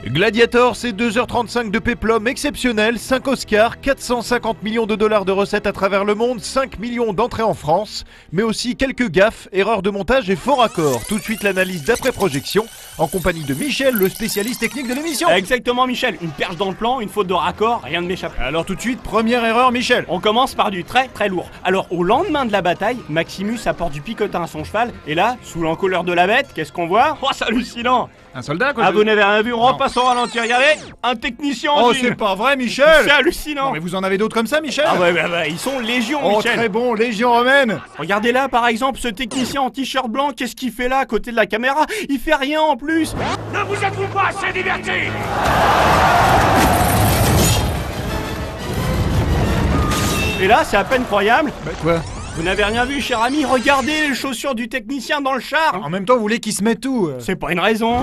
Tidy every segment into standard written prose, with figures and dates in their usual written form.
Gladiator, c'est 2h35 de péplum exceptionnel, 5 Oscars, 450 millions de dollars de recettes à travers le monde, 5 millions d'entrées en France, mais aussi quelques gaffes, erreurs de montage et faux raccords. Tout de suite l'analyse d'après-projection, en compagnie de Michel, le spécialiste technique de l'émission. Exactement Michel, une perche dans le plan, une faute de raccord, rien ne m'échappe. Alors tout de suite, première erreur Michel. On commence par du très très lourd. Alors au lendemain de la bataille, Maximus apporte du picotin à son cheval, et là, sous l'encolure de la bête, qu'est-ce qu'on voit? Oh c'est hallucinant! Un soldat quoi. Ah vous n'avez rien vu, on repasse au ralenti, regardez! Un technicien en Oh jean. c'est pas vrai Michel. C'est hallucinant! Non, mais vous en avez d'autres comme ça Michel? Ah ouais, ils sont légion Oh Michel! très bon, Légion romaine. Regardez là par exemple ce technicien en t-shirt blanc, qu'est-ce qu'il fait là à côté de la caméra? Il fait rien en plus! Ne vous êtes-vous pas assez divertis? Et là c'est à peine croyable! Bah quoi? Vous n'avez rien vu cher ami, regardez les chaussures du technicien dans le char! En même temps vous voulez qu'il se mette tout C'est pas une raison!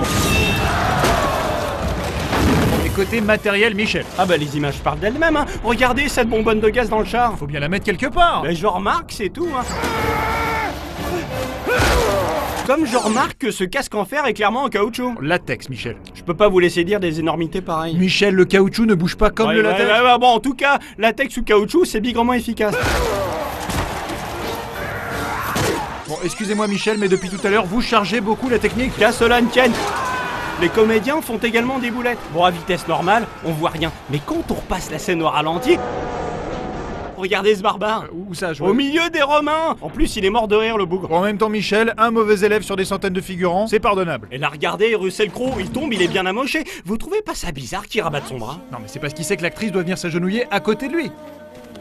Et côté matériel Michel. Ah bah les images parlent d'elles-mêmes hein. Regardez cette bonbonne de gaz dans le char. Faut bien la mettre quelque part. Bah je remarque, c'est tout hein. Comme je remarque que ce casque en fer est clairement en caoutchouc. Latex Michel. Je peux pas vous laisser dire des énormités pareilles. Michel, le caoutchouc ne bouge pas comme le latex. Bon en tout cas, latex ou caoutchouc c'est bigrement efficace. Bon excusez-moi Michel, mais depuis tout à l'heure vous chargez beaucoup la technique. Qu'à cela ne tienne. Les comédiens font également des boulettes. Bon à vitesse normale, on voit rien. Mais quand on repasse la scène au ralenti... Regardez ce barbare. Où ça je Au milieu des Romains. En plus il est mort de rire le bougre. En même temps Michel, un mauvais élève sur des centaines de figurants, c'est pardonnable. Et là regardez, Russell Crowe, il tombe, il est bien amoché. Vous trouvez pas ça bizarre qu'il rabatte son bras? Non mais c'est parce qu'il sait que l'actrice doit venir s'agenouiller à côté de lui.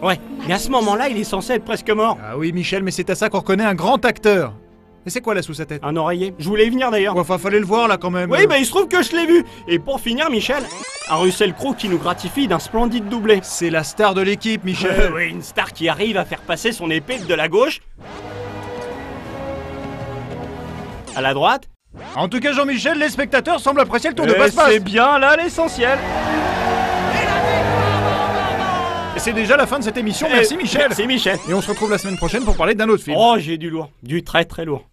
Ouais, mais à ce moment-là, il est censé être presque mort. Ah oui Michel, mais c'est à ça qu'on reconnaît un grand acteur. Et c'est quoi là sous sa tête? Un oreiller. Je voulais y venir d'ailleurs. Ouais, enfin fallait le voir là quand même. Oui, bah il se trouve que je l'ai vu. Et pour finir, Michel, un Russell Crowe qui nous gratifie d'un splendide doublé. C'est la star de l'équipe Michel. Oui, une star qui arrive à faire passer son épée de la gauche à la droite. En tout cas Jean-Michel, les spectateurs semblent apprécier le tour de Et passe-passe. c'est bien là l'essentiel. Et c'est déjà la fin de cette émission, merci Michel. Merci Michel. Et on se retrouve la semaine prochaine pour parler d'un autre film. Oh, j'ai du lourd. Du très très lourd.